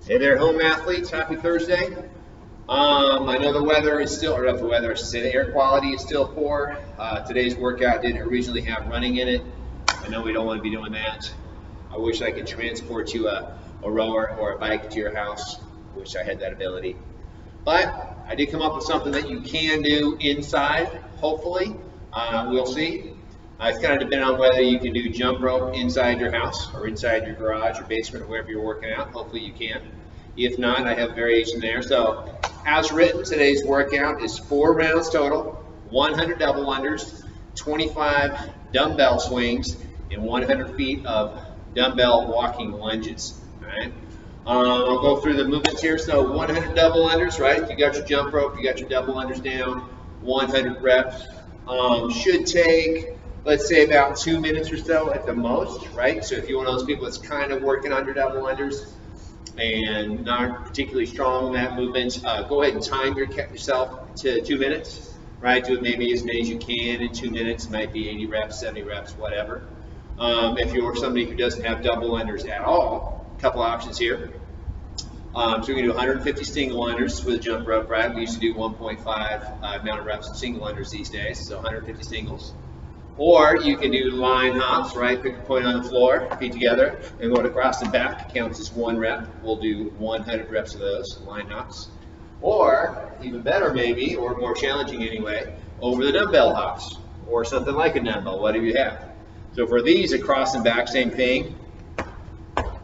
Hey there, home athletes. Happy Thursday. I know the weather is still, or not the weather, I should say the air quality is still poor. Today's workout didn't originally have running in it. I know we don't want to be doing that. I wish I could transport you a rower or a bike to your house. I wish I had that ability. But I did come up with something that you can do inside, hopefully. We'll see. It's kind of depending on whether you can do jump rope inside your house or inside your garage or basement or wherever you're working out. Hopefully you can. If not, I have variation there. So as written, today's workout is 4 rounds total, 100 double unders, 25 dumbbell swings, and 100 feet of dumbbell walking lunges. All right. I'll go through the movements here. So 100 double unders, right? You got your jump rope, you got your double unders down, 100 reps. Should take, let's say, about 2 minutes or so at the most, right? So if you're one of those people that's kind of working on your double unders and not particularly strong in that movement, go ahead and time yourself to 2 minutes, right? Do it maybe as many as you can in 2 minutes. It might be 80 reps, 70 reps, whatever. If you're somebody who doesn't have double unders at all, a couple options here. So we're going to do 150 single unders with a jump rope, right? We used to do 1.5 amount of reps in single unders these days, so 150 singles. Or you can do line hops, right? Pick a point on the floor, feet together, and going across and back. It counts as 1 rep. We'll do 100 reps of those line hops. Or, even better maybe, or more challenging anyway, over the dumbbell hops, or something like a dumbbell, whatever you have. So for these, across and back, same thing.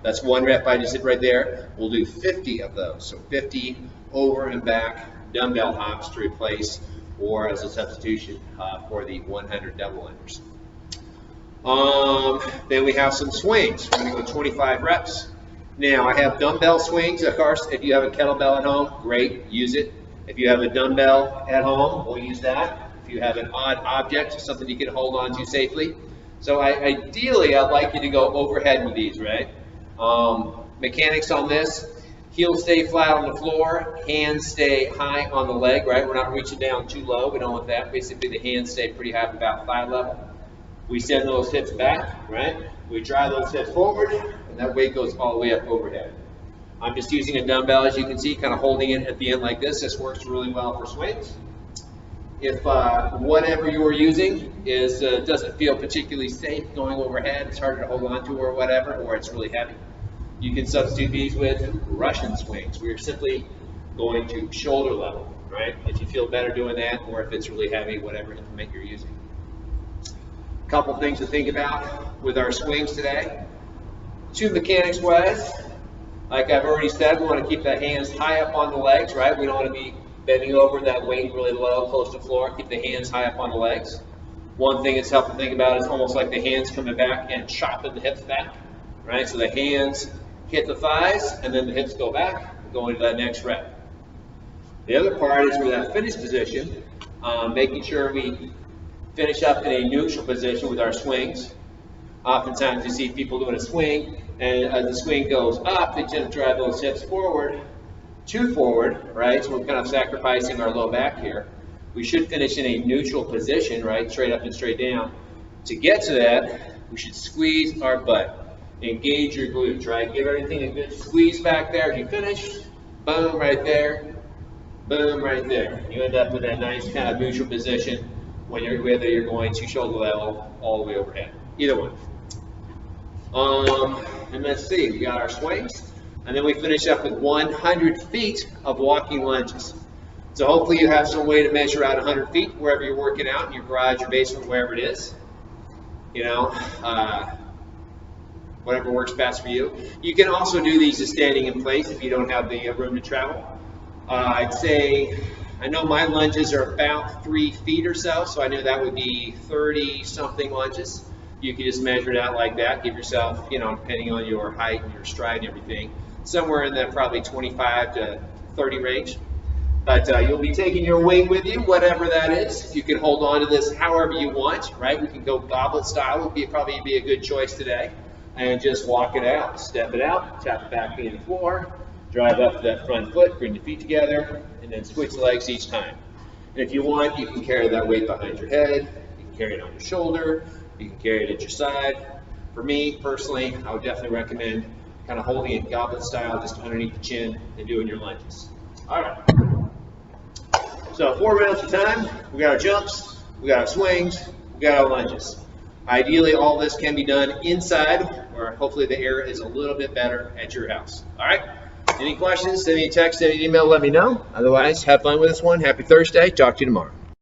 That's 1 rep I just did right there. We'll do 50 of those. So 50 over and back dumbbell hops to replace or as a substitution for the 100 double unders. Then we have some swings. We're going to go 25 reps. Now I have dumbbell swings. Of course, if you have a kettlebell at home, great, use it. If you have a dumbbell at home, we'll use that. If you have an odd object, something you can hold on to safely. So ideally, I'd like you to go overhead with these, right? Mechanics on this, heels stay flat on the floor, hands stay high on the leg, right? We're not reaching down too low, we don't want that. Basically the hands stay pretty high, about thigh level. We send those hips back, right? We drive those hips forward, and that weight goes all the way up overhead. I'm just using a dumbbell, as you can see, kind of holding it at the end like this. This works really well for swings. If whatever you are using doesn't feel particularly safe going overhead, it's harder to hold on to or whatever, or it's really heavy, you can substitute these with Russian swings. We're simply going to shoulder level, right? If you feel better doing that, or if it's really heavy, whatever implement you're using. A couple things to think about with our swings today. 2 mechanics wise, like I've already said, we want to keep the hands high up on the legs, right? We don't want to be bending over, that weight really low, close to the floor. Keep the hands high up on the legs. One thing that's helpful to think about is almost like the hands coming back and chopping the hips back, right? So the hands hit the thighs, and then the hips go back, going to that next rep. The other part is with that finish position, making sure we finish up in a neutral position with our swings. Oftentimes you see people doing a swing, and as the swing goes up, they tend to drive those hips forward, too forward, right? So we're kind of sacrificing our low back here. We should finish in a neutral position, right? Straight up and straight down. To get to that, we should squeeze our butt. Engage your glutes, right? Give everything a good squeeze back there. As you finish, boom, right there, boom, right there. You end up with that nice kind of neutral position whether you're going to shoulder level all the way overhead. Either one. And let's see, we got our swings, and then we finish up with 100 feet of walking lunges. So hopefully you have some way to measure out 100 feet wherever you're working out, in your garage, your basement, wherever it is. You know, whatever works best for you. You can also do these as standing in place if you don't have the room to travel. I'd say, I know my lunges are about 3 feet or so, so I know that would be 30-something lunges. You can just measure it out like that. Give yourself, you know, depending on your height and your stride and everything, somewhere in that probably 25 to 30 range. But you'll be taking your weight with you, whatever that is. You can hold on to this however you want, right? We can go goblet style, would probably be a good choice today. And just walk it out, step it out, tap it back into the floor, drive up to that front foot, bring the feet together, and then switch legs each time. And if you want, you can carry that weight behind your head, you can carry it on your shoulder, you can carry it at your side. For me, personally, I would definitely recommend kind of holding it goblet style just underneath the chin and doing your lunges. All right. So 4 rounds of time. We got our jumps, we got our swings, we got our lunges. Ideally, all this can be done inside, where hopefully the air is a little bit better at your house. All right? Any questions? Send me a text, send me an email, let me know. Otherwise, have fun with this one. Happy Thursday. Talk to you tomorrow.